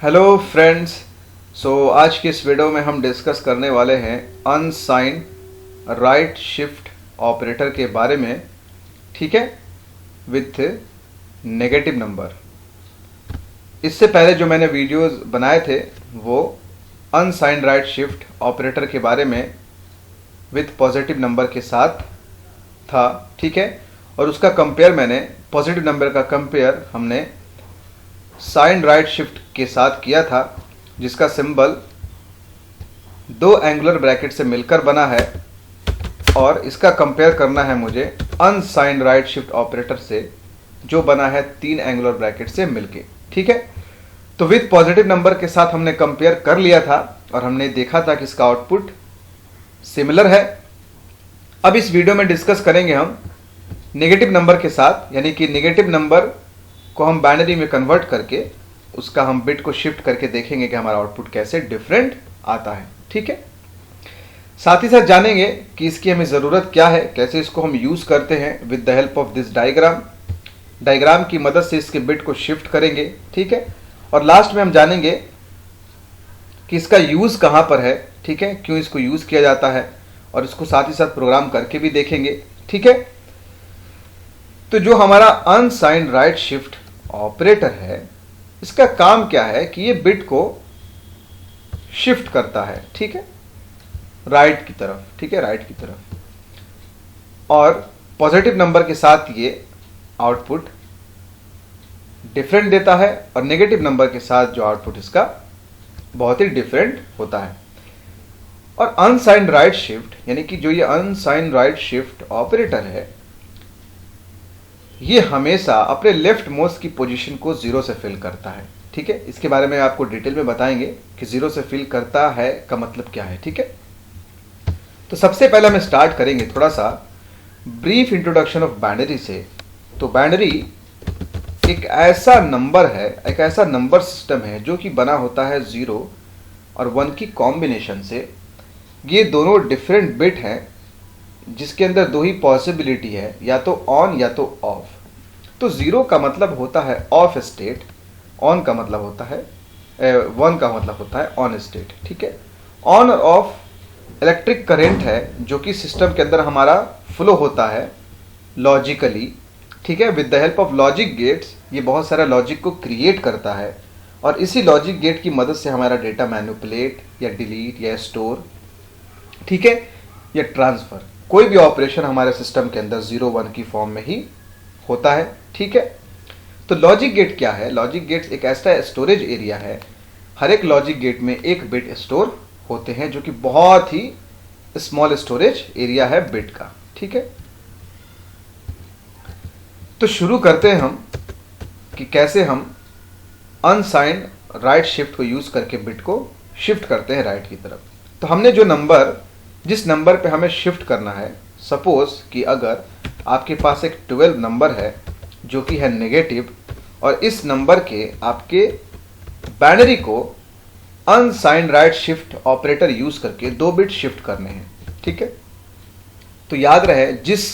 Hello friends. आज की इस वीडियो में हम डिस्कस करने वाले हैं अनसाइन राइट शिफ्ट ऑपरेटर के बारे में, ठीक है, विथ नेगेटिव नंबर। इससे पहले जो मैंने वीडियोस बनाए थे वो अनसाइन राइट शिफ्ट ऑपरेटर के बारे में विथ पॉजिटिव नंबर के साथ था, ठीक है, और उसका कंपेयर मैंने पॉजिटिव नंबर का कंपेयर हमने साइन राइट शिफ्ट के साथ किया था, जिसका सिंबल दो एंगुलर ब्रैकेट से मिलकर बना है, और इसका कंपेयर करना है मुझे अनसाइन राइट शिफ्ट ऑपरेटर से जो बना है तीन एंगुलर ब्रैकेट से मिलके, ठीक है। तो विथ पॉजिटिव नंबर के साथ हमने कंपेयर कर लिया था और हमने देखा था कि इसका आउटपुट सिमिलर है। अब इस वीडियो में डिस्कस करेंगे हम नेगेटिव नंबर के साथ, यानी कि नेगेटिव नंबर को हम बाइनरी में कन्वर्ट करके उसका हम बिट को शिफ्ट करके देखेंगे कि हमारा आउटपुट कैसे डिफरेंट आता है, ठीक है। साथ ही साथ जानेंगे कि इसकी हमें ज़रूरत क्या है, कैसे इसको हम यूज़ करते हैं with the help of this diagram की मदद से इसके बिट को शिफ्ट करेंगे, ठीक है। और लास्ट में हम जानेंगे कि इसका यूज़ कहाँ पर है, ठीक है, क्यों इसको यूज़ किया जाता है, और इसको साथ ही साथ प्रोग्राम करके भी देखेंगे, ठीक है। तो जो हमारा अनसाइन राइट शिफ्ट ऑपरेटर है, इसका काम क्या है कि ये बिट को शिफ्ट करता है, ठीक है, राइट की तरफ, ठीक है, राइट की तरफ, और पॉजिटिव नंबर के साथ ये आउटपुट डिफरेंट देता है, और नेगेटिव नंबर के साथ जो आउटपुट इसका बहुत ही डिफरेंट होता है। और अनसाइन राइट शिफ्ट, यानी कि जो ये अनसाइन राइट शिफ्ट ऑपरेटर है, ये हमेशा अपने लेफ्ट मोस्ट की पोजीशन को जीरो से फिल करता है, ठीक है। इसके बारे में आपको डिटेल में बताएंगे कि जीरो से फिल करता है का मतलब क्या है, ठीक है। तो सबसे पहले हमें स्टार्ट करेंगे थोड़ा सा ब्रीफ इंट्रोडक्शन ऑफ बाइनरी से। तो बाइनरी एक ऐसा नंबर है, एक ऐसा नंबर सिस्टम है जो कि बना होता है 0 और 1 की कॉम्बिनेशन से। ये दोनों डिफरेंट बिट हैं जिसके अंदर दो ही पॉसिबिलिटी है, या तो ऑन या तो ऑफ। तो 0 का मतलब होता है ऑफ स्टेट, ऑन का मतलब होता है 1 का मतलब होता है ऑन स्टेट, ठीक है। ऑन और ऑफ इलेक्ट्रिक करंट है जो कि सिस्टम के अंदर हमारा फ्लो होता है लॉजिकली, ठीक है, with the help of logic gates. ये बहुत सारा लॉजिक को क्रिएट करता है, और इसी लॉजिक गेट की मदद से हमारा डेटा मैनिपुलेट या डिलीट या स्टोर, ठीक है, या ट्रांसफर, कोई भी ऑपरेशन हमारे सिस्टम के अंदर 0 1 की फॉर्म में ही होता है, ठीक है। तो लॉजिक गेट क्या है? लॉजिक गेट्स एक ऐसा स्टोरेज एरिया है, हर एक लॉजिक गेट में एक बिट स्टोर होते हैं, जो कि बहुत ही स्मॉल स्टोरेज एरिया है बिट का, ठीक है। तो शुरू करते हैं हम कि कैसे हम अनसाइन राइट शिफ्ट को यूज करके बिट को शिफ्ट करते हैं राइट की तरफ। तो हमने जो नंबर, जिस नंबर पे हमें शिफ्ट करना है, सपोज कि अगर आपके पास एक 12 नंबर है जो कि है नेगेटिव, और इस नंबर के आपके बाइनरी को अनसाइन राइट शिफ्ट ऑपरेटर यूज करके 2 बिट शिफ्ट करने हैं, ठीक है। तो याद रहे, जिस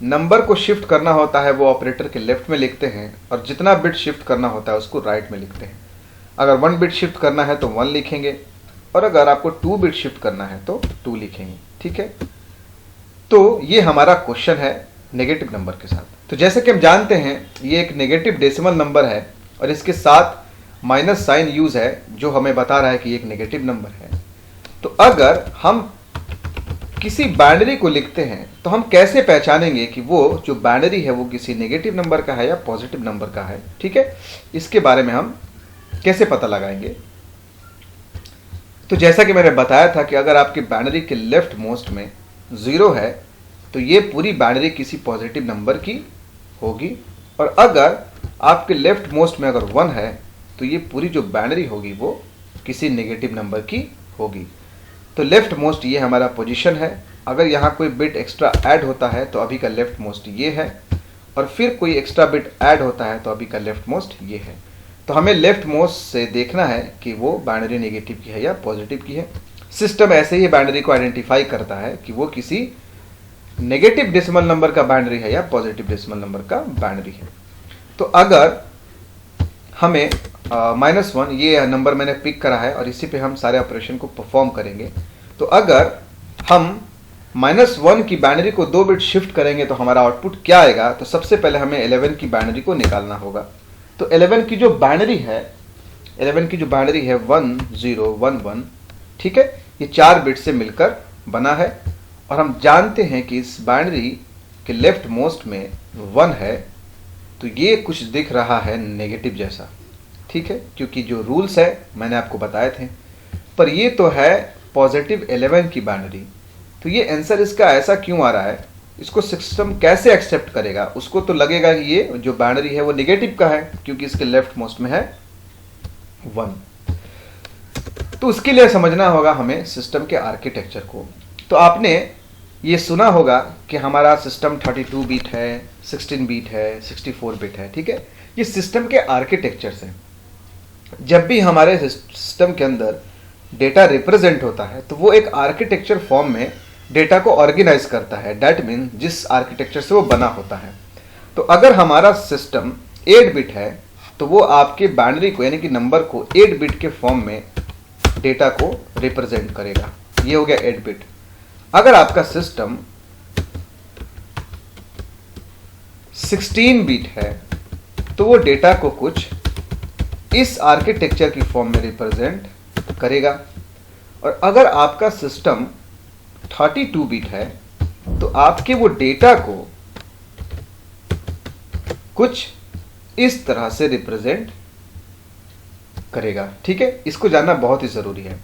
नंबर को शिफ्ट करना होता है वो ऑपरेटर के लेफ्ट में लिखते हैं, और जितना बिट शिफ्ट करना होता है उसको राइट में लिखते हैं। अगर 1 बिट शिफ्ट करना है तो 1 लिखेंगे, और अगर आपको 2 बिट शिफ्ट करना है तो 2 लिखेंगे, ठीक है। तो ये हमारा क्वेश्चन है नेगेटिव नंबर के साथ। तो जैसे कि हम जानते हैं ये एक नेगेटिव डेसिमल नंबर है, और इसके साथ माइनस साइन यूज है जो हमें बता रहा है कि ये एक नेगेटिव नंबर है। तो अगर हम किसी बाइनरी को लिखते हैं तो हम कैसे पहचानेंगे कि वो जो बाइनरी है वो किसी नेगेटिव नंबर का है या पॉजिटिव नंबर का है, ठीक है। इसके बारे में हम कैसे पता लगाएंगे? तो जैसा कि मैंने बताया था कि अगर आपकी बाइनरी के लेफ्ट मोस्ट में 0 है तो ये पूरी बाइनरी किसी पॉजिटिव नंबर की होगी, और अगर आपके लेफ्ट मोस्ट में अगर 1 है तो ये पूरी जो बाइनरी होगी वो किसी नेगेटिव नंबर की होगी। तो लेफ्ट मोस्ट ये हमारा पोजीशन है। अगर यहाँ कोई बिट एक्स्ट्रा ऐड होता है तो अभी का लेफ्ट मोस्ट ये है, और फिर कोई एक्स्ट्रा बिट ऐड होता है तो अभी का लेफ्ट मोस्ट ये है। तो हमें लेफ्ट मोस्ट से देखना है कि वो बाइनरी नेगेटिव की है या पॉजिटिव की है। सिस्टम ऐसे ही बाइनरी को आइडेंटिफाई करता है कि वो किसी नेगेटिव डेसिमल नंबर का बाइनरी है या पॉजिटिव डेसिमल नंबर का बाइनरी है। तो अगर हमें -1 ये नंबर मैंने पिक करा है और इसी पे हम सारे ऑपरेशन को परफॉर्म करेंगे। तो अगर हम -1 की बाइनरी को 2 बिट शिफ्ट करेंगे तो हमारा आउटपुट क्या आएगा? तो सबसे पहले हमें 11 की बाइनरी को निकालना होगा। तो 11 की जो बाइनरी है 1011, ठीक है, ये 4 बिट से मिलकर बना है और हम जानते हैं कि इस बाइनरी के लेफ्ट मोस्ट में 1 है, तो ये कुछ दिख रहा है नेगेटिव जैसा, ठीक है, क्योंकि जो रूल्स है मैंने आपको बताए थे। पर ये तो है पॉजिटिव 11 की बाइनरी, तो ये आंसर इसका ऐसा क्यों आ रहा है? इसको सिस्टम कैसे एक्सेप्ट करेगा? उसको तो लगेगा कि ये जो बाइनरी है वो नेगेटिव का है, क्योंकि इसके लेफ्ट मोस्ट में है 1। तो उसके लिए समझना होगा हमें सिस्टम के आर्किटेक्चर को। तो आपने ये सुना होगा कि हमारा सिस्टम 32 बिट है, 16 बिट है, 64 बिट है, ठीक है। ये सिस्टम के आर्किटेक्चर्स हैं। जब भी हमारे सिस्टम के अंदर डेटा रिप्रेजेंट होता है तो वो एक आर्किटेक्चर फॉर्म में डेटा को ऑर्गेनाइज करता है। दैट मीन जिस आर्किटेक्चर से वो बना होता है। तो अगर हमारा सिस्टम 8 बिट है तो वो आपके बाइनरी को यानी कि नंबर को 8 बिट के फॉर्म में डेटा को रिप्रेजेंट करेगा। ये हो गया 8 बिट। अगर आपका सिस्टम 16 बिट है तो वो डेटा को कुछ इस आर्किटेक्चर की फॉर्म में रिप्रेजेंट करेगा। और अगर आपका सिस्टम 32 बिट है तो आपके वो डेटा को कुछ इस तरह से रिप्रेजेंट करेगा, ठीक है। इसको जानना बहुत ही जरूरी है।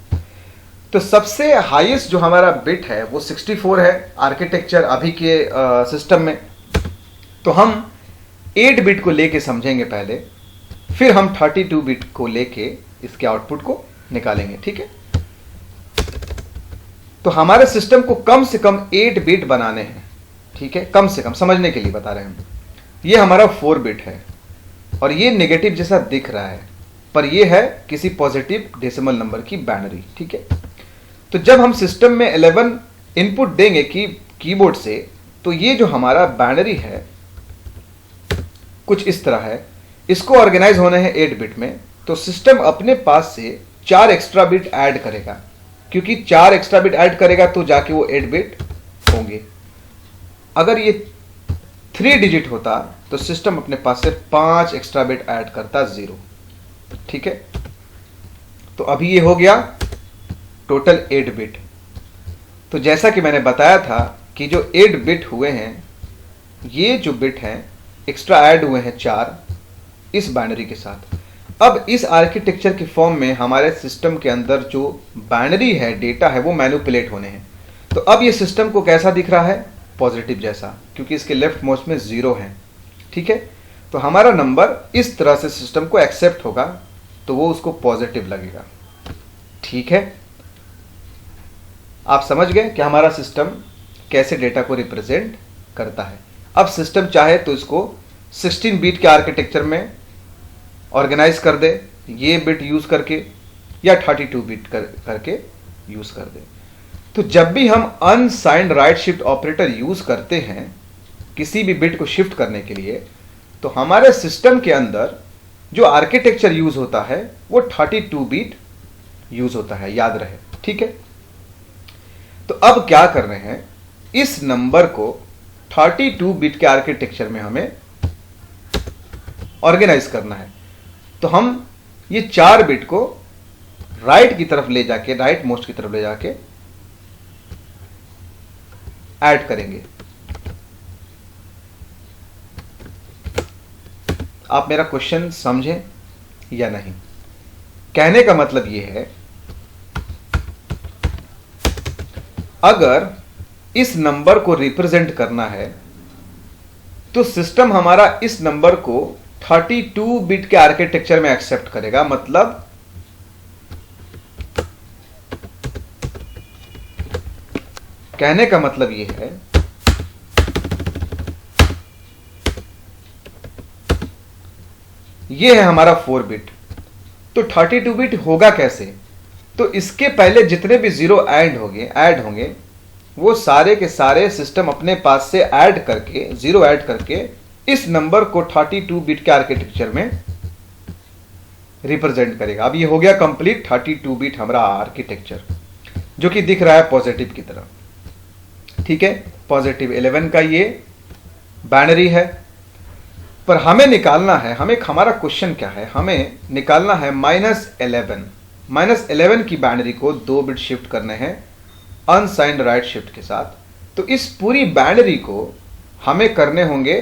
तो सबसे हाईएस्ट जो हमारा बिट है वो 64 है आर्किटेक्चर अभी के सिस्टम में। तो हम 8 बिट को लेके समझेंगे पहले, फिर हम 32 बिट को लेके इसके आउटपुट को निकालेंगे, ठीक है। तो हमारे सिस्टम को कम से कम 8 बिट बनाने हैं, ठीक है, कम से कम समझने के लिए बता रहे हैं। ये हमारा 4 बिट है और ये नेगेटिव जैसा दिख रहा है, पर ये है किसी पॉजिटिव डेसिमल नंबर की बाइनरी, ठीक है। तो जब हम सिस्टम में 11 इनपुट देंगे कीबोर्ड से, तो ये जो हमारा बाइनरी है कुछ इस तरह है। इसको ऑर्गेनाइज होने हैं 8 बिट में, तो सिस्टम अपने पास से 4 एक्स्ट्रा बिट ऐड करेगा, क्योंकि 4 एक्स्ट्रा बिट ऐड करेगा तो जाके वो 8 बिट होंगे। अगर ये 3 डिजिट होता तो सिस्टम अपने पास से 5 एक्स्ट्रा बिट ऐड करता 0, ठीक है। तो अभी ये हो गया टोटल 8 बिट। तो जैसा कि मैंने बताया था कि जो 8 बिट हुए हैं, ये जो बिट हैं एक्स्ट्रा ऐड हुए हैं 4 इस बाइनरी के साथ। अब इस आर्किटेक्चर के फॉर्म में हमारे सिस्टम के अंदर जो बाइनरी है, डेटा है, वो मैनिपुलेट होने हैं। तो अब ये सिस्टम को कैसा दिख रहा है? पॉजिटिव जैसा, क्योंकि इसके लेफ्ट मोस्ट में 0 है, ठीक है। तो हमारा नंबर इस तरह से सिस्टम को एक्सेप्ट होगा तो वो उसको पॉजिटिव लगेगा, ठीक है। आप समझ गए कि हमारा सिस्टम कैसे डेटा को रिप्रेजेंट करता है। अब सिस्टम चाहे तो इसको 16 बिट के आर्किटेक्चर में ऑर्गेनाइज कर दे, ये बिट यूज करके, या 32 बिट करके यूज कर दे। तो जब भी हम unsigned right shift operator use करते हैं किसी भी बिट को शिफ्ट करने के लिए, तो हमारे सिस्टम के अंदर जो आर्किटेक्चर यूज होता है वो 32 बिट यूज होता है, याद रहे, ठीक है। तो अब क्या कर रहे हैं, इस नंबर को 32 बिट के आर्किटेक्चर में हमें ऑर्गेनाइज करना है। तो हम ये 4 बिट को राइट की तरफ ले जाके, राइट मोस्ट की तरफ ले जाके ऐड करेंगे। आप मेरा क्वेश्चन समझें या नहीं? कहने का मतलब यह है, अगर इस नंबर को रिप्रेजेंट करना है तो सिस्टम हमारा इस नंबर को 32 बिट के आर्किटेक्चर में एक्सेप्ट करेगा। मतलब कहने का मतलब यह है, यह है हमारा 4 बिट। तो 32 बिट होगा कैसे? तो इसके पहले जितने भी 0 ऐड होंगे वो सारे के सारे सिस्टम अपने पास से ऐड करके, 0 ऐड करके इस नंबर को 32 बिट के आर्किटेक्चर में रिप्रेजेंट करेगा। अब ये हो गया कंप्लीट 32 बिट हमारा आर्किटेक्चर, जो कि दिख रहा है पॉजिटिव की तरह। ठीक है, पॉजिटिव 11 का ये बाइनरी है। पर हमें निकालना है, हमारा क्वेश्चन क्या है, हमें निकालना है -11। -11 की बाइनरी को 2 बिट शिफ्ट करने हैं अनसाइंड राइट शिफ्ट के साथ। तो इस पूरी बाइनरी को हमें करने होंगे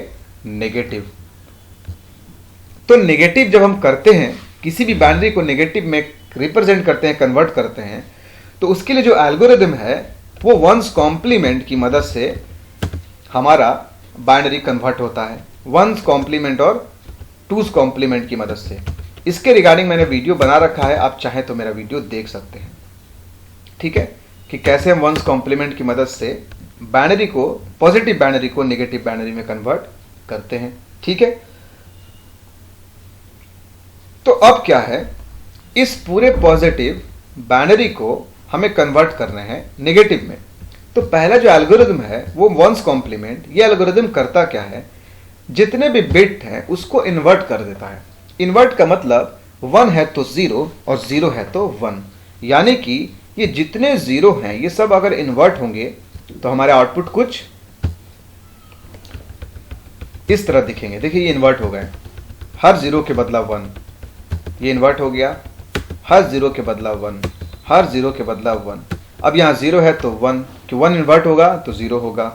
नेगेटिव। तो नेगेटिव जब हम करते हैं, किसी भी बाइनरी को नेगेटिव में रिप्रेजेंट करते हैं, कन्वर्ट करते हैं, तो उसके लिए जो एल्गोरिदम है वो वंस कॉम्प्लीमेंट की मदद से हमारा बाइनरी कन्वर्ट होता है, वंस कॉम्प्लीमेंट और टूज कॉम्प्लीमेंट की मदद से। इसके रिगार्डिंग मैंने वीडियो बना रखा है, आप चाहें तो मेरा वीडियो देख सकते हैं। ठीक है, कि कैसे हम वंस कॉम्प्लीमेंट की मदद से बाइनरी को, पॉजिटिव बाइनरी को नेगेटिव बाइनरी में कन्वर्ट करते हैं। ठीक है, तो अब क्या है, इस पूरे पॉजिटिव बाइनरी को हमें कन्वर्ट करना है नेगेटिव में। तो पहला जो एल्गोरिदम है वो वंस कॉम्प्लीमेंट। ये एल्गोरिदम करता क्या है, जितने भी बिट हैं उसको इन्वर्ट कर देता है। इन्वर्ट का मतलब 1 है तो 0 और 0 है तो 1, यानी कि ये जितने 0 हैं ये सब अगर इन्वर्ट होंगे तो हमारे आउटपुट कुछ इस तरह दिखेंगे। देखिए ये इन्वर्ट हो गए, हर 0 के बदला 1, ये इन्वर्ट हो गया, हर 0 के बदला 1, हर 0 के बदला 1। अब यहाँ 0 है तो 1, कि 1 इन्वर्ट होगा तो 0 होगा।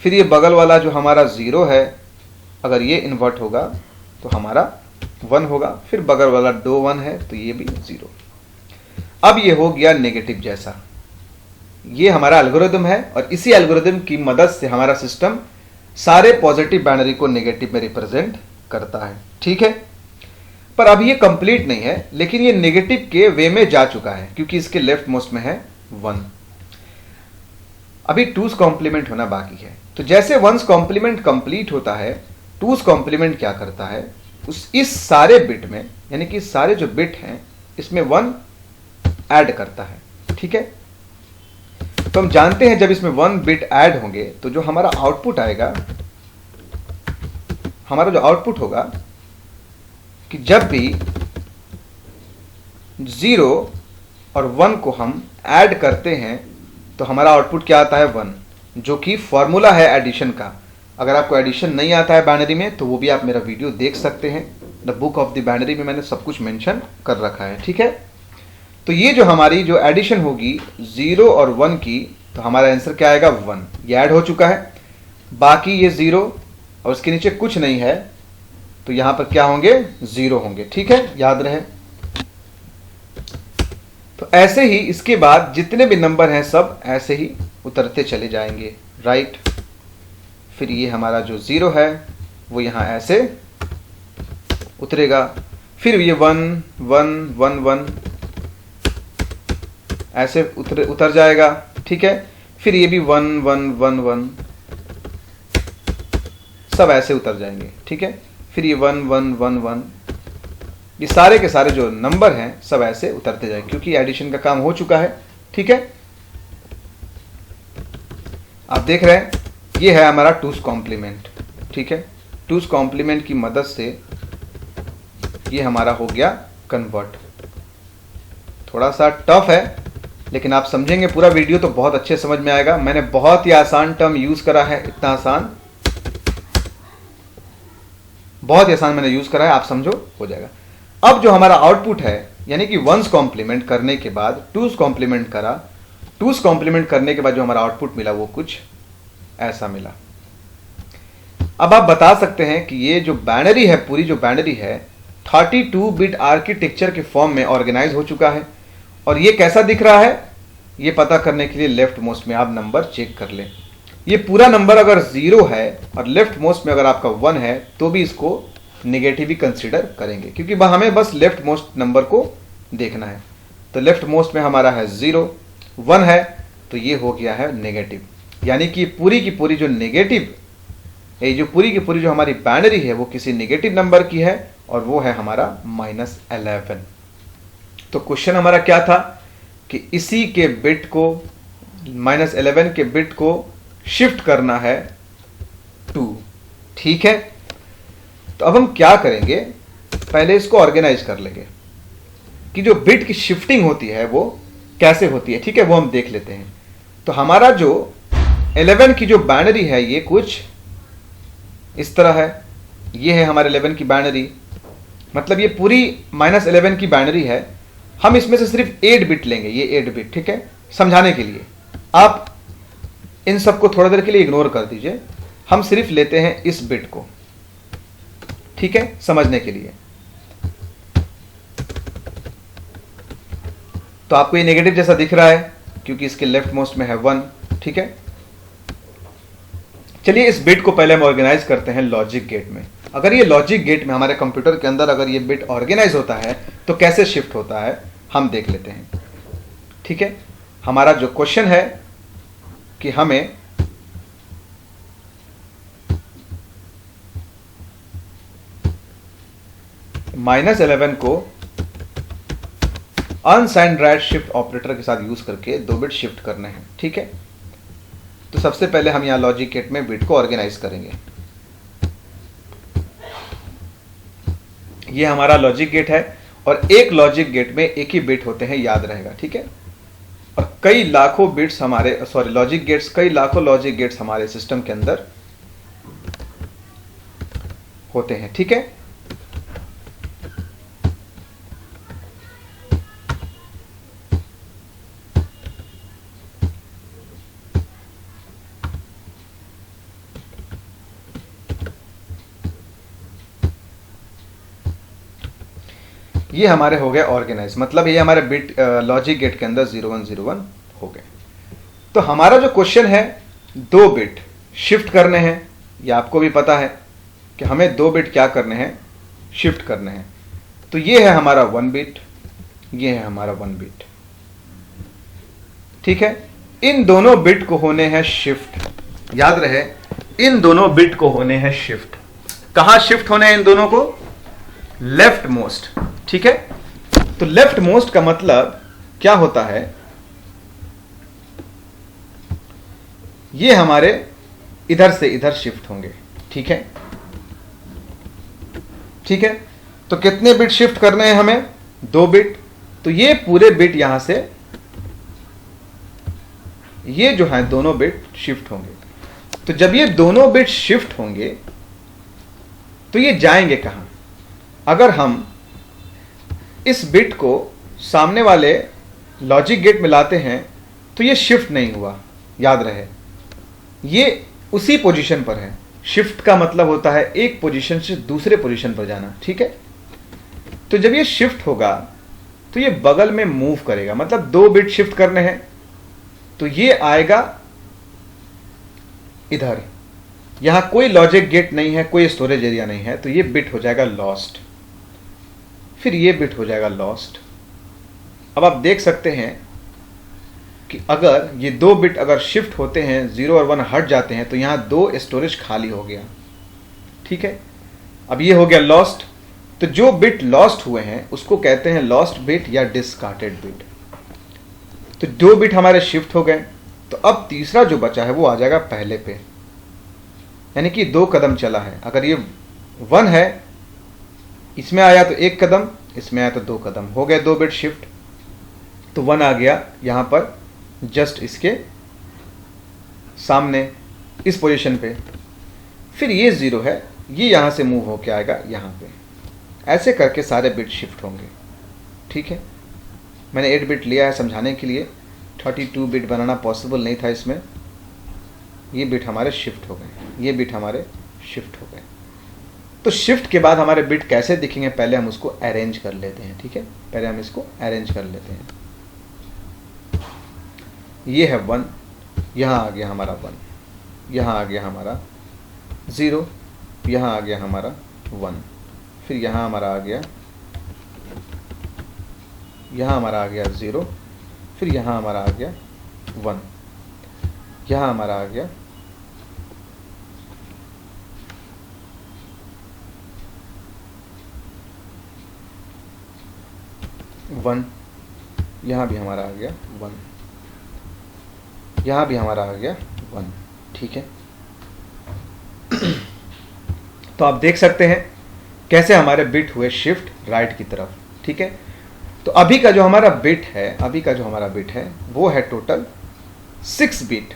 फिर ये बगल वाला जो हमारा 0 है, अगर ये इन्वर्ट होगा तो हमारा 1 होगा। फिर बगल वाला 2 1 है तो ये भी 0। अब ये हो गया नेगेटिव जैसा। ये हमारा एल्गोरिदम है और इसी एल्गोरिदम की मदद से हमारा सिस्टम सारे पॉजिटिव बाइनरी को नेगेटिव में रिप्रेजेंट करता है। ठीक है, पर अब ये कंप्लीट नहीं है, लेकिन ये नेगेटिव के वे में जा चुका है क्योंकि इसके लेफ्ट मोस्ट में है 1। अभी टूज कॉम्प्लीमेंट होना बाकी है। तो जैसे वंस कॉम्प्लीमेंट कंप्लीट होता है, टूज कॉम्प्लीमेंट क्या करता है, इस सारे बिट में, यानी कि सारे जो बिट हैं इसमें 1 ऐड करता है। ठीक है, तो हम जानते हैं जब इसमें 1 बिट ऐड होंगे तो जो हमारा आउटपुट आएगा, हमारा जो आउटपुट होगा कि जब भी 0 और 1 को हम ऐड करते हैं तो हमारा आउटपुट क्या आता है 1, जो कि फॉर्मूला है एडिशन का। अगर आपको एडिशन नहीं आता है बाइनरी में तो वो भी आप मेरा वीडियो देख सकते हैं, the book of the binary में मैंने सब कुछ मेंशन कर रखा है। ठीक है, तो ये जो हमारी जो एडिशन होगी 0 और 1 की, तो हमारा आंसर क्या आएगा 1। ये ऐड हो चुका है, बाकी ये 0 और उसके नीचे कुछ नहीं है, तो यहां पर क्या होंगे 0 होंगे। ठीक है, याद रहे। तो ऐसे ही इसके बाद जितने भी नंबर हैं सब ऐसे ही उतरते चले जाएंगे, राइट। फिर ये हमारा जो 0 है वो यहां ऐसे उतरेगा, फिर ये 1 1 1 1 ऐसे उतर जाएगा। ठीक है, फिर ये भी 1 1 1 1 सब ऐसे उतर जाएंगे। ठीक है, फिर ये 1 1 1 1, ये सारे के सारे जो नंबर हैं सब ऐसे उतरते जाएंगे क्योंकि एडिशन का काम हो चुका है। ठीक है, आप देख रहे हैं ये है हमारा टूज कॉम्प्लीमेंट। ठीक है, टूज कॉम्प्लीमेंट की मदद से ये हमारा हो गया कन्वर्ट। थोड़ा सा टफ है लेकिन आप समझेंगे पूरा वीडियो तो बहुत अच्छे समझ में आएगा। मैंने बहुत ही आसान टर्म यूज करा है, इतना आसान, बहुत ही आसान मैंने यूज करा है, आप समझो हो जाएगा। अब जो हमारा आउटपुट है, यानी कि वंस कॉम्प्लीमेंट करने के बाद टूज कॉम्प्लीमेंट करा, टूज कॉम्प्लीमेंट करने के बाद जो हमारा आउटपुट मिला वो कुछ ऐसा मिला। अब आप बता सकते हैं कि ये जो बाइनरी है, पूरी जो बाइनरी है 32 बिट आर्किटेक्चर के फॉर्म में ऑर्गेनाइज हो चुका है। और ये कैसा दिख रहा है, ये पता करने के लिए लेफ्ट मोस्ट में आप नंबर चेक कर लें। ये पूरा नंबर अगर 0 है और लेफ्ट मोस्ट में अगर आपका 1 है तो भी इसको नेगेटिव ही कंसीडर करेंगे क्योंकि हमें बस लेफ्ट मोस्ट नंबर को देखना है। तो लेफ्ट मोस्ट में हमारा है 0, 1 है तो ये हो गया है नेगेटिव, यानी कि पूरी की पूरी जो नेगेटिव, ये जो पूरी की पूरी जो हमारी बाइनरी है वो किसी नेगेटिव नंबर की है और वो है हमारा -11। तो क्वेश्चन हमारा क्या था कि इसी के बिट को, -11 के बिट को शिफ्ट करना है 2। ठीक है, तो अब हम क्या करेंगे, पहले इसको ऑर्गेनाइज कर लेंगे। कि जो बिट की शिफ्टिंग होती है वो कैसे होती है, ठीक है, वो हम देख लेते हैं। तो हमारा जो 11 की जो बाइनरी है ये कुछ इस तरह है, ये है हमारे 11 की बाइनरी, मतलब ये पूरी -11 की बाइनरी है। हम इसमें से सिर्फ 8 बिट लेंगे, ये 8 बिट, ठीक है, समझाने के लिए। आप इन सबको थोड़ा देर के लिए इग्नोर कर दीजिए, हम सिर्फ लेते हैं इस बिट को, ठीक है, समझने के लिए। तो आपको ये नेगेटिव जैसा दिख रहा है क्योंकि इसके लेफ्ट मोस्ट में है 1, ठीक है। चलिए इस बिट को पहले हम ऑर्गेनाइज करते हैं लॉजिक गेट में। अगर ये लॉजिक गेट में हमारे कंप्यूटर के अंदर अगर ये बिट ऑर्गेनाइज होता है तो कैसे शिफ्ट होता है हम देख लेते हैं, ठीक है। हमारा जो क्वेश्चन है कि हमें -11 को अनसाइंड राइट शिफ्ट ऑपरेटर के साथ यूज करके 2 बिट शिफ्ट करने हैं, ठीक है। तो सबसे पहले हम यहां लॉजिक गेट में बिट को ऑर्गेनाइज करेंगे। ये हमारा लॉजिक गेट है और एक लॉजिक गेट में एक ही बिट होते हैं, याद रहेगा, ठीक है। और कई लाखों बिट्स हमारे लॉजिक गेट्स, कई लाखों लॉजिक गेट्स हमारे सिस्टम के अंदर होते हैं, ठीक है। ये हमारे हो गए ऑर्गेनाइज, मतलब ये हमारे बिट लॉजिक गेट के अंदर 0101 हो गए। तो हमारा जो क्वेश्चन है 2 बिट शिफ्ट करने हैं, ये आपको भी पता है कि हमें 2 बिट क्या करने हैं, शिफ्ट करने हैं। तो ये है हमारा 1 बिट, ये है हमारा 1 बिट, ठीक है। इन दोनों बिट को होने हैं शिफ्ट, याद रहे इन दोनों बिट को होने हैं शिफ्ट। कहां शिफ्ट होने हैं इन दोनों को, लेफ्ट मोस्ट, ठीक है। तो लेफ्ट मोस्ट का मतलब क्या होता है, ये हमारे इधर से इधर शिफ्ट होंगे, ठीक है, ठीक है। तो कितने बिट शिफ्ट करने हैं हमें, 2 बिट। तो ये पूरे बिट यहां से, ये जो है दोनों बिट शिफ्ट होंगे। तो जब ये दोनों बिट शिफ्ट होंगे तो ये जाएंगे कहां, अगर हम इस बिट को सामने वाले लॉजिक गेट में लाते हैं तो ये शिफ्ट नहीं हुआ, याद रहे ये उसी पोजीशन पर है। शिफ्ट का मतलब होता है एक पोजीशन से दूसरे पोजीशन पर जाना, ठीक है। तो जब ये शिफ्ट होगा तो ये बगल में मूव करेगा, मतलब 2 बिट शिफ्ट करने हैं तो ये आएगा इधर। यहां कोई लॉजिक गेट नहीं है, कोई स्टोरेज एरिया नहीं है, तो ये बिट हो जाएगा लॉस्ट, फिर ये बिट हो जाएगा लॉस्ट। अब आप देख सकते हैं कि अगर ये 2 बिट अगर शिफ्ट होते हैं, 0 और 1 हट जाते हैं तो यहां 2 स्टोरेज खाली हो गया, ठीक है। अब ये हो गया लॉस्ट। तो जो बिट लॉस्ट हुए हैं उसको कहते हैं लॉस्ट बिट या डिस्कार्डेड बिट। तो 2 बिट हमारे शिफ्ट हो गए, तो अब तीसरा जो बचा है वो आ जाएगा पहले पे, यानी कि 2 कदम चला है। अगर ये 1 है, इसमें आया तो 1 कदम, इसमें आया तो 2 कदम, हो गए 2 बिट शिफ्ट। तो 1 आ गया यहां पर जस्ट इसके सामने इस पोजीशन पे, फिर ये 0 है, ये यहां से मूव होके आएगा यहां पे। ऐसे करके सारे बिट शिफ्ट होंगे, ठीक है। मैंने 8 बिट लिया है समझाने के लिए, 32 बिट बनाना पॉसिबल नहीं था इसमें। ये बिट हमारे शिफ्ट हो गए, ये बिट हमारे शिफ्ट हो गए। तो शिफ्ट के बाद हमारे बिट कैसे दिखेंगे, पहले हम उसको अरेंज कर लेते हैं, ठीक है। पहले हम इसको अरेंज कर लेते हैं। ये है 1, यहां आ गया हमारा 1, यहां आ गया हमारा 0, यहां आ गया हमारा 1, फिर यहां हमारा आ गया, यहां हमारा आ गया 0, फिर यहां हमारा आ गया 1, यहां हमारा आ गया 1, यहाँ भी हमारा आ गया 1, यहाँ भी हमारा आ गया 1, ठीक है। तो आप देख सकते हैं कैसे हमारे बिट हुए शिफ्ट राइट की तरफ, ठीक है। तो अभी का जो हमारा बिट है वो है टोटल 6 बिट,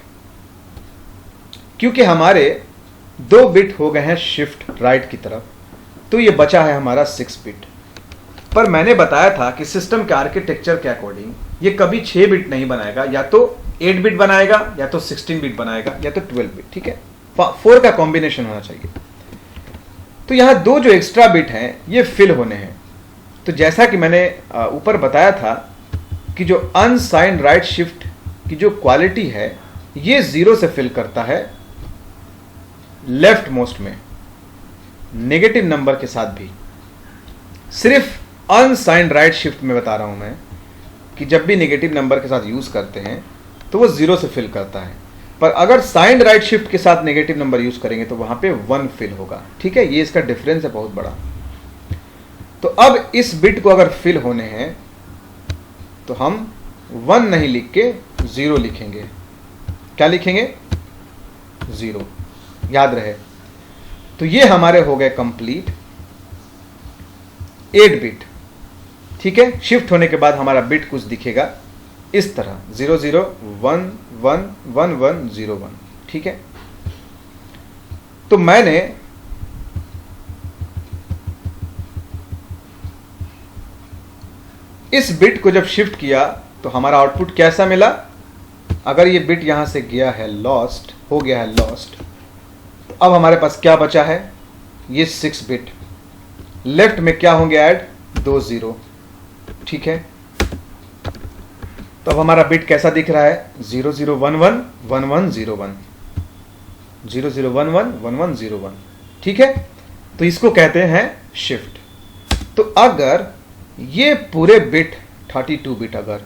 क्योंकि हमारे 2 बिट हो गए हैं शिफ्ट राइट की तरफ, तो ये बचा है हमारा 6 बिट। पर मैंने बताया था कि सिस्टम के आर्किटेक्चर के अकॉर्डिंग ये कभी 6 बिट नहीं बनाएगा, या तो 8 बिट बनाएगा, या तो 16 बिट बनाएगा, या तो 12 बिट। ठीक है, 4 का कॉम्बिनेशन होना चाहिए। तो यहां 2 जो एक्स्ट्रा बिट हैं ये फिल होने हैं। तो जैसा कि मैंने ऊपर बताया था कि जो अनसाइंड राइट शिफ्ट की जो क्वालिटी है ये 0 से फिल करता है लेफ्ट मोस्ट में, नेगेटिव नंबर के साथ भी। सिर्फ अनसाइंड राइट शिफ्ट में बता रहा हूं मैं कि जब भी नेगेटिव नंबर के साथ यूज करते हैं तो वो 0 से फिल करता है, पर अगर साइंड राइट शिफ्ट के साथ नेगेटिव नंबर यूज करेंगे तो वहां पे 1 फिल होगा। ठीक है, ये इसका डिफरेंस है बहुत बड़ा। तो अब इस बिट को अगर फिल होने हैं तो हम 1 नहीं लिख के 0 लिखेंगे। क्या लिखेंगे? 0, याद रहे। तो ये हमारे हो गए कंप्लीट 8 बिट। ठीक है, शिफ्ट होने के बाद हमारा बिट कुछ दिखेगा इस तरह 0 0 1 1 1 1 0 1। ठीक है, तो मैंने इस बिट को जब शिफ्ट किया तो हमारा आउटपुट कैसा मिला? अगर ये बिट यहां से गया है लॉस्ट, हो गया है लॉस्ट, तो अब हमारे पास क्या बचा है? ये 6 बिट। लेफ्ट में क्या होंगे ऐड? 2 0। ठीक है, तो अब हमारा बिट कैसा दिख रहा है? 0 0 1 1 1 1 0 1 0 0 1 1 1 1 0 1। ठीक है, तो इसको कहते हैं शिफ्ट। तो अगर ये पूरे बिट 32 बिट अगर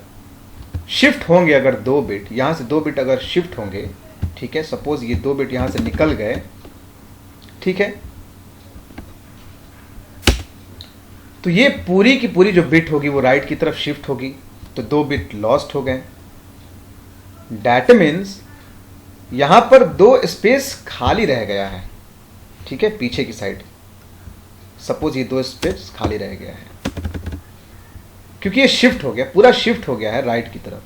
शिफ्ट होंगे, अगर 2 बिट यहां से 2 बिट अगर शिफ्ट होंगे, ठीक है, सपोज ये 2 बिट यहां से निकल गए, ठीक है, तो ये पूरी की पूरी जो बिट होगी वो राइट की तरफ शिफ्ट होगी, तो 2 बिट लॉस्ट हो गए। दैट मीन्स यहां पर 2 स्पेस खाली रह गया है। ठीक है, पीछे की साइड सपोज ये 2 स्पेस खाली रह गया है, क्योंकि ये शिफ्ट हो गया, पूरा शिफ्ट हो गया है राइट की तरफ।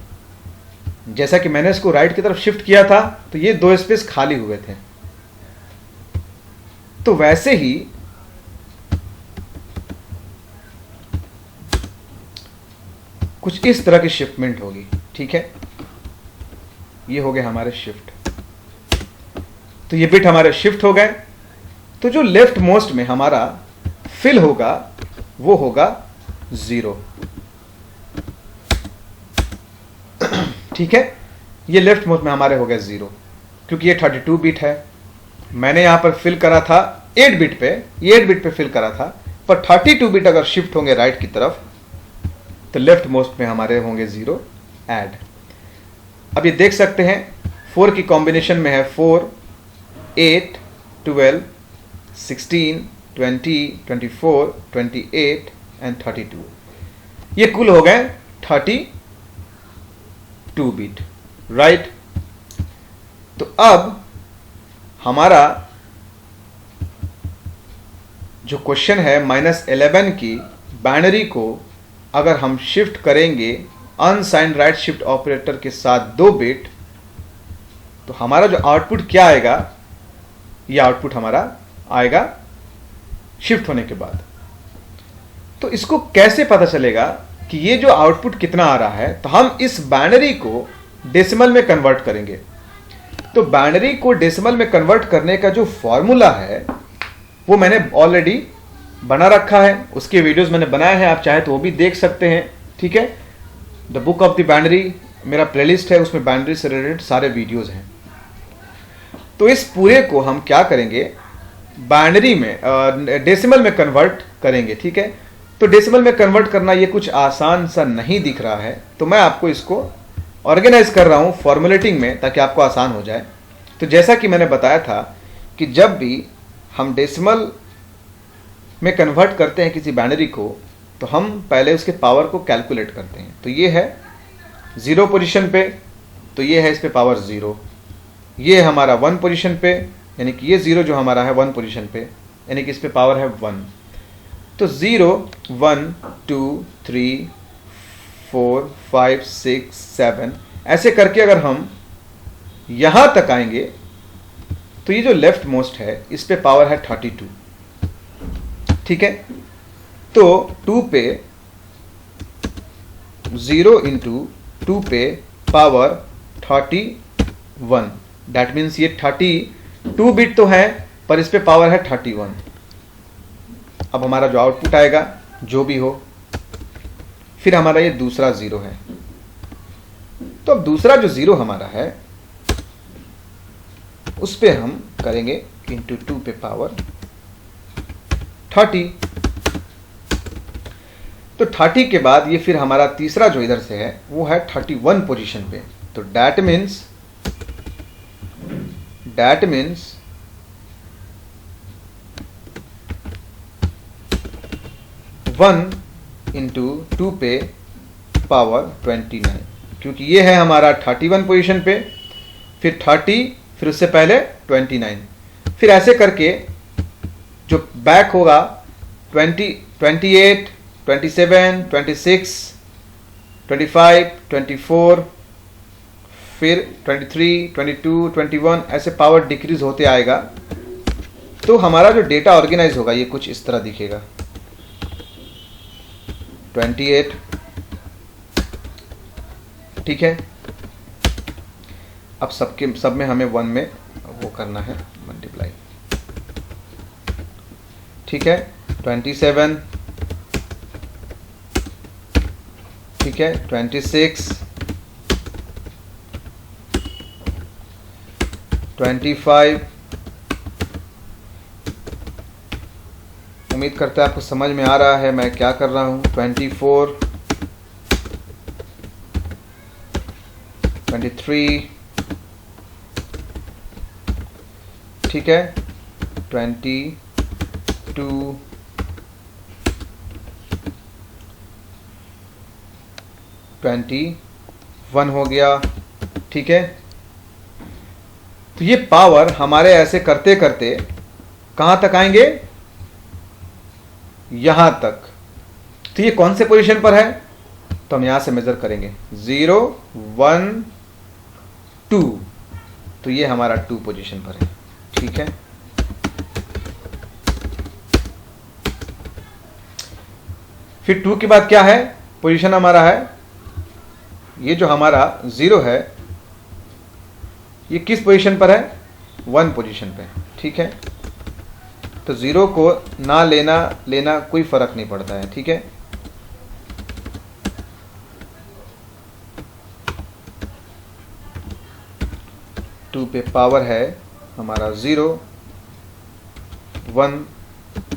जैसा कि मैंने इसको राइट की तरफ शिफ्ट किया था तो ये 2 स्पेस खाली हुए थे। तो वैसे ही कुछ इस तरह की शिफ्टमेंट होगी। ठीक है, ये हो गए हमारे शिफ्ट। तो ये बिट हमारे शिफ्ट हो गए, तो जो लेफ्ट मोस्ट में हमारा फिल होगा वो होगा 0। ठीक है, ये लेफ्ट मोस्ट में हमारे हो गए 0, क्योंकि ये 32 बिट है। मैंने यहां पर फिल करा था 8 बिट पे, ये 8 बिट पे फिल करा था, पर 32 बिट अगर शिफ्ट होंगे राइट की तरफ तो लेफ्ट मोस्ट में हमारे होंगे 0 ऐड। अब ये देख सकते हैं 4 की कॉम्बिनेशन में है 4 8 12 16 20 24 28 एंड 32। ये कुल हो गए 32 बिट, राइट। तो अब हमारा जो क्वेश्चन है -11 की बाइनरी को अगर हम शिफ्ट करेंगे अनसाइंड राइट शिफ्ट ऑपरेटर के साथ 2 बिट, तो हमारा जो आउटपुट क्या आएगा? ये आउटपुट हमारा आएगा शिफ्ट होने के बाद। तो इसको कैसे पता चलेगा कि ये जो आउटपुट कितना आ रहा है? तो हम इस बाइनरी को डेसिमल में कन्वर्ट करेंगे। तो बाइनरी को डेसिमल में कन्वर्ट करने का जो फॉर्मूला है वो मैंने ऑलरेडी बना रखा है, उसके वीडियोस मैंने बनाए हैं, आप चाहे तो वो भी देख सकते हैं। ठीक है, the book of the binary मेरा प्लेलिस्ट है, उसमें बाइनरी से रिलेटेड सारे वीडियोस हैं। तो इस पूरे को हम क्या करेंगे? बाइनरी में डेसिमल में कन्वर्ट करेंगे। ठीक है, तो डेसिमल में कन्वर्ट करना ये कुछ आसान सा नहीं दिख रहा है, तो मैं आपको इसको ऑर्गेनाइज कर रहा हूं फॉर्मुलेटिंग में ताकि आपको आसान हो जाए। तो जैसा कि मैंने बताया था कि जब भी हम डेसिमल में कन्वर्ट करते हैं किसी बाइनरी को, तो हम पहले उसके पावर को कैलकुलेट करते हैं। तो ये है 0 पोजीशन पे, तो ये है इस पे पावर 0। ये है हमारा 1 पोजीशन पे, यानी कि ये 0 जो हमारा है 1 पोजीशन पे, यानी कि इस पे पावर है 1। तो 0 1 2 3 4 5 6 7 ऐसे करके अगर हम यहां तक आएंगे तो ये जो लेफ्ट मोस्ट है इस पे पावर है 32, ठीक है। तो 2 पे 0 इंटू 2 पे पावर 31, दैट मीन्स ये 32 बिट तो है पर इस पे पावर है 31। अब हमारा जो आउटपुट आएगा जो भी हो, फिर हमारा ये दूसरा 0 है। तो अब दूसरा जो 0 हमारा है उस पे हम करेंगे इंटू 2 पे पावर 30। तो 30 के बाद ये फिर हमारा तीसरा जो इधर से है वो है 31 पोजीशन पे। तो दैट मीन्स 1 इंटू 2 पे पावर 29, क्योंकि ये है हमारा 31 पोजीशन पे, फिर 30, फिर उससे पहले 29, फिर ऐसे करके जो बैक होगा 20 28 27 26 25 24, फिर 23 22 21 ऐसे पावर डिक्रीज होते आएगा। तो हमारा जो डेटा ऑर्गेनाइज होगा ये कुछ इस तरह दिखेगा। 28, ठीक है। अब सब में हमें 1 में वो करना है मल्टीप्लाई, ठीक है। 27, ठीक है। 26, 25, उम्मीद करते हैं आपको समझ में आ रहा है मैं क्या कर रहा हूं। 24, 23, ठीक है। 22, 21 हो गया, ठीक है। तो ये पावर हमारे ऐसे करते करते कहां तक आएंगे, यहां तक। तो ये कौन से पोजीशन पर है, तो हम यहां से मेजर करेंगे 0 1 2, तो ये हमारा 2 पोजीशन पर है, ठीक है। फिर 2 के बाद क्या है पोजीशन हमारा है, ये जो हमारा 0 है ये किस पोजीशन पर है, 1 पोजीशन पे, ठीक है। तो 0 को ना लेना कोई फर्क नहीं पड़ता है, ठीक है। टू पे पावर है हमारा 0 1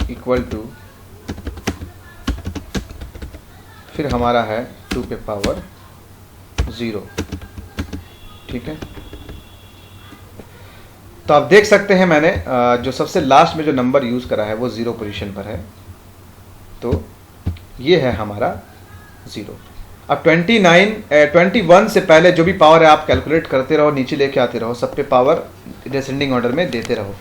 इक्वल टू, फिर हमारा है 2 पे पावर 0, ठीक है। तो आप देख सकते हैं मैंने जो सबसे लास्ट में जो नंबर यूज करा है वो 0 पोजीशन पर है, तो ये है हमारा 0। अब 21 से पहले जो भी पावर है आप कैलकुलेट करते रहो, नीचे लेके आते रहो, सब पे पावर डिसेंडिंग ऑर्डर में देते रहो।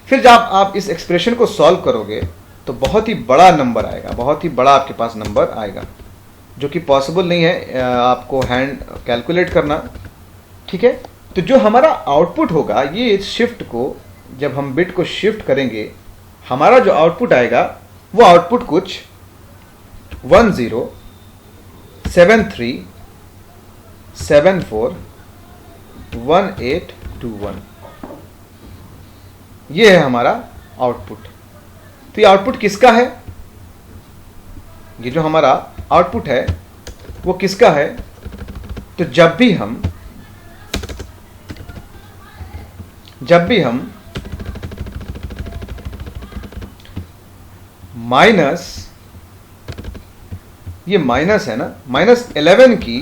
फिर जब आप इस एक्सप्रेशन को सॉल्व करोगे तो बहुत ही बड़ा नंबर आएगा, बहुत ही बड़ा आपके पास नंबर आएगा, जो कि पॉसिबल नहीं है आपको हैंड कैलकुलेट करना, ठीक है। तो जो हमारा आउटपुट होगा, ये शिफ्ट को जब हम बिट को शिफ्ट करेंगे, हमारा जो आउटपुट आएगा वो आउटपुट कुछ 10 73 74 1821, ये है हमारा आउटपुट। तो ये आउटपुट किसका है, ये जो हमारा आउटपुट है वो किसका है, तो जब भी हम माइनस, ये माइनस है ना, -11 की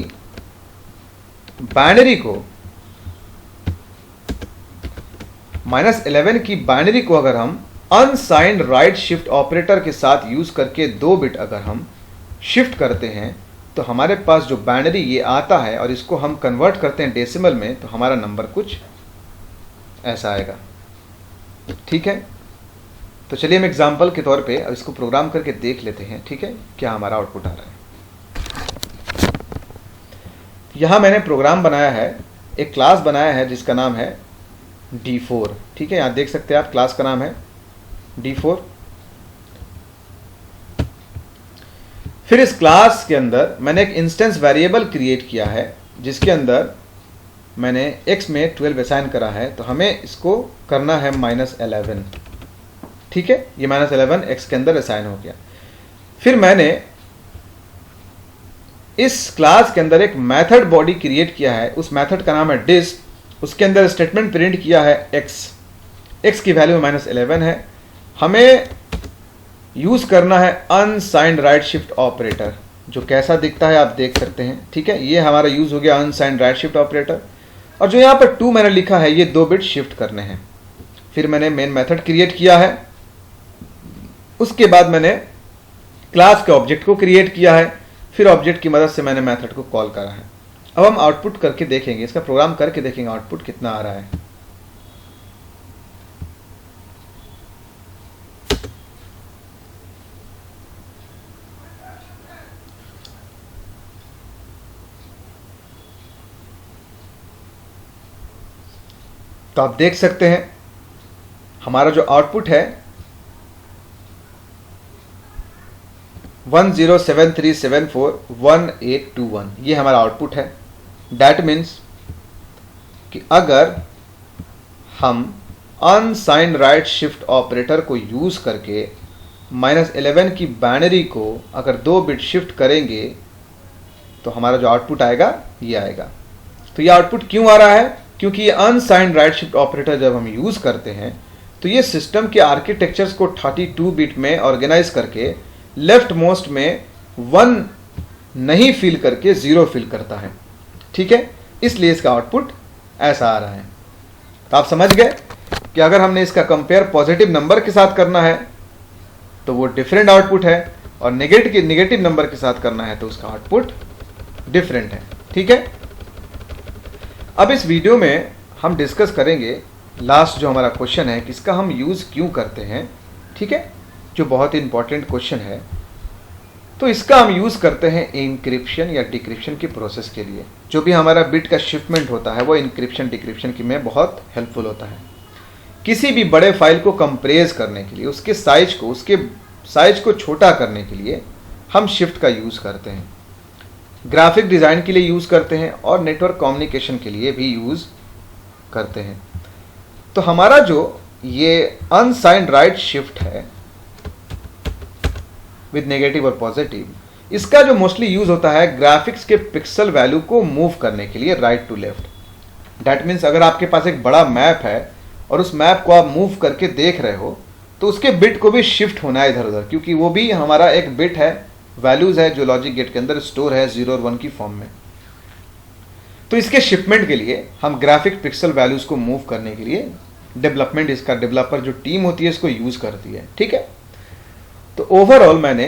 बाइनरी को, -11 की बाइनरी को अगर हम अनसाइंड राइट शिफ्ट ऑपरेटर के साथ यूज करके 2 बिट अगर हम शिफ्ट करते हैं तो हमारे पास जो बाइनरी ये आता है और इसको हम कन्वर्ट करते हैं डेसिमल में, तो हमारा नंबर कुछ ऐसा आएगा, ठीक है। तो चलिए हम एग्जांपल के तौर पे अब इसको प्रोग्राम करके देख लेते हैं, ठीक है, क्या हमारा आउटपुट आ रहा है। यहाँ मैंने प्रोग्राम बनाया है, एक क्लास बनाया है जिसका नाम है D4। ठीक है, यहाँ देख सकते हैं आप, क्लास का नाम है D4। फिर इस क्लास के अंदर मैंने एक इंस्टेंस वेरिएबल क्रिएट किया है जिसके अंदर मैंने x में 12 असाइन करा है, तो हमें इसको करना है -11। ठीक है, ये -11 x के अंदर असाइन हो गया। फिर मैंने इस क्लास के अंदर एक मेथड बॉडी क्रिएट किया है, उस मेथड का नाम है डिस्प। उसके अंदर स्टेटमेंट प्रिंट किया है x की वैल्यू -11 है। हमें यूज करना है अनसाइंड राइट शिफ्ट ऑपरेटर, जो कैसा दिखता है आप देख सकते हैं। ठीक है, ये हमारा यूज हो गया अनसाइंड राइट शिफ्ट ऑपरेटर। और जो यहाँ पर 2 मैंने लिखा है, ये 2 बिट शिफ्ट करने हैं। फिर मैंने मेन मेथड क्रिएट किया है, उसके बाद मैंने क्लास के ऑब्जेक्ट को क्रिएट किया है, फिर ऑब्जेक्ट की मदद से मैंने मेथड को कॉल करा है। अब हम आउटपुट करके देखेंगे, इसका प्रोग्राम करके देखेंगे आउटपुट कितना आ रहा है। तो आप देख सकते हैं हमारा जो आउटपुट है 1073741821, ये हमारा आउटपुट है। दैट मीन्स कि अगर हम अनसाइंड राइट शिफ्ट ऑपरेटर को यूज करके -11 की बाइनरी को अगर 2 बिट शिफ्ट करेंगे तो हमारा जो आउटपुट आएगा ये आएगा। तो ये आउटपुट क्यों आ रहा है? क्योंकि ये अनसाइंड राइट शिफ्ट ऑपरेटर जब हम यूज करते हैं तो ये सिस्टम के आर्किटेक्चर्स को 32 बिट में ऑर्गेनाइज करके लेफ्ट मोस्ट में 1 नहीं फिल करके 0 फिल करता है। ठीक है, इसलिए इसका आउटपुट ऐसा आ रहा है। तो आप समझ गए कि अगर हमने इसका कंपेयर पॉजिटिव नंबर के साथ करना है तो वो डिफरेंट आउटपुट है, और नेगेटिव नंबर के साथ करना है तो उसका आउटपुट डिफरेंट है। ठीक है, अब इस वीडियो में हम डिस्कस करेंगे लास्ट जो हमारा क्वेश्चन है कि इसका हम यूज़ क्यों करते हैं। ठीक है, जो बहुत ही इंपॉर्टेंट क्वेश्चन है। तो इसका हम यूज़ करते हैं इंक्रिप्शन या डिक्रिप्शन की प्रोसेस के लिए। जो भी हमारा बिट का शिपमेंट होता है वो इंक्रिप्शन डिक्रिप्शन की में बहुत हेल्पफुल होता है। किसी भी बड़े फाइल को कंप्रेस करने के लिए, उसके साइज को छोटा करने के लिए हम शिफ्ट का यूज़ करते हैं। ग्राफिक डिज़ाइन के लिए यूज़ करते हैं और नेटवर्क कम्युनिकेशन के लिए भी यूज़ करते हैं। तो हमारा जो ये अनसाइंड राइट शिफ्ट है विद नेगेटिव और पॉजिटिव, इसका जो मोस्टली यूज़ होता है ग्राफिक्स के पिक्सल वैल्यू को मूव करने के लिए right to left. That means अगर आपके पास एक बड़ा मैप है और उस मैप को आप मूव करके देख रहे हो तो उसके बिट को भी शिफ्ट होना है इधर उधर, क्योंकि वो भी हमारा एक बिट है, वैल्यूज है जो लॉजिक गेट के अंदर स्टोर है 0 और 1 की फॉर्म में। तो इसके शिपमेंट के लिए हम ग्राफिक पिक्सल वैल्यूज को मूव करने के लिए डेवलपमेंट, इसका डेवलपर जो टीम होती है इसको यूज करती है। ठीक है, तो ओवरऑल मैंने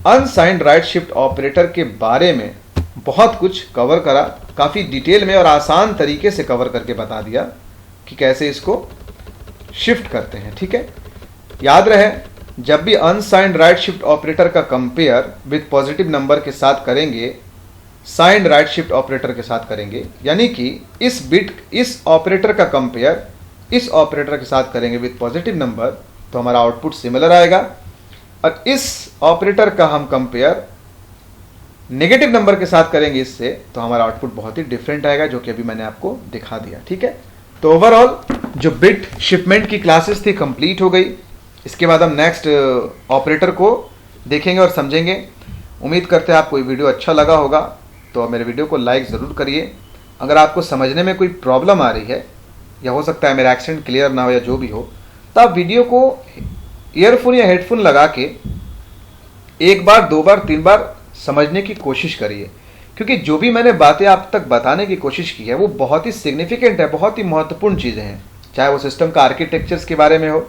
अनसाइंड राइट शिफ्ट ऑपरेटर के बारे में बहुत कुछ कवर करा, काफी डिटेल में और आसान तरीके से कवर करके बता दिया कि कैसे इसको शिफ्ट करते हैं। ठीक है, याद रहे जब भी अनसाइंड राइट शिफ्ट ऑपरेटर का कंपेयर विद पॉजिटिव नंबर के साथ करेंगे, साइंड राइट शिफ्ट ऑपरेटर के साथ करेंगे, यानी कि इस ऑपरेटर का कंपेयर इस ऑपरेटर के साथ करेंगे विद पॉजिटिव नंबर, तो हमारा आउटपुट सिमिलर आएगा। और इस ऑपरेटर का हम कंपेयर नेगेटिव नंबर के साथ करेंगे इससे, तो हमारा आउटपुट बहुत ही डिफरेंट आएगा, जो कि अभी मैंने आपको दिखा दिया। ठीक है, तो ओवरऑल जो बिट शिपमेंट की क्लासेस थी कंप्लीट हो गई। इसके बाद हम नेक्स्ट ऑपरेटर को देखेंगे और समझेंगे। उम्मीद करते हैं आपको ये वीडियो अच्छा लगा होगा, तो मेरे वीडियो को लाइक ज़रूर करिए। अगर आपको समझने में कोई प्रॉब्लम आ रही है, या हो सकता है मेरा एक्सेंट क्लियर ना हो या जो भी हो, तो आप वीडियो को ईयरफोन या हेडफोन लगा के 1 बार 2 बार 3 बार समझने की कोशिश करिए, क्योंकि जो भी मैंने बातें आप तक बताने की कोशिश की है वो बहुत ही सिग्निफिकेंट है, बहुत ही महत्वपूर्ण चीज़ें हैं। चाहे वो सिस्टम का आर्किटेक्चर्स के बारे में हो,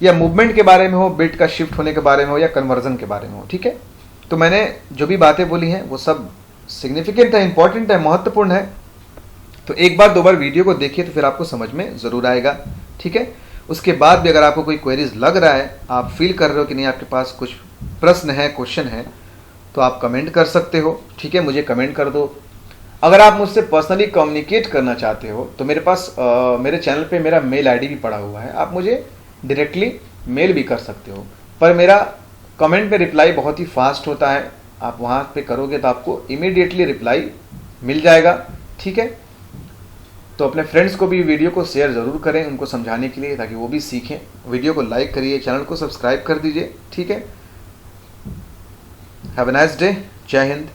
या मूवमेंट के बारे में हो, बिट का शिफ्ट होने के बारे में हो, या कन्वर्जन के बारे में हो। ठीक है, तो मैंने जो भी बातें बोली हैं वो सब सिग्निफिकेंट है, इंपॉर्टेंट है, महत्वपूर्ण है। तो 1 बार 2 बार वीडियो को देखिए तो फिर आपको समझ में ज़रूर आएगा। ठीक है, उसके बाद भी अगर आपको कोई क्वेरीज लग रहा है, आप फील कर रहे हो कि नहीं आपके पास कुछ प्रश्न है, क्वेश्चन है, तो आप कमेंट कर सकते हो, ठीक है, मुझे कमेंट कर दो। अगर आप मुझसे पर्सनली कम्युनिकेट करना चाहते हो तो मेरे पास मेरे चैनल पे मेरा मेल आईडी भी पड़ा हुआ है, आप मुझे डायरेक्टली मेल भी कर सकते हो। पर मेरा कमेंट पे रिप्लाई बहुत ही फास्ट होता है, आप वहाँ पे करोगे तो आपको इमीडिएटली रिप्लाई मिल जाएगा, ठीक है। तो अपने फ्रेंड्स को भी वीडियो को शेयर ज़रूर करें उनको समझाने के लिए, ताकि वो भी सीखें। वीडियो को लाइक करिए, चैनल को सब्सक्राइब कर दीजिए, ठीक है। Have a nice day. जय हिंद।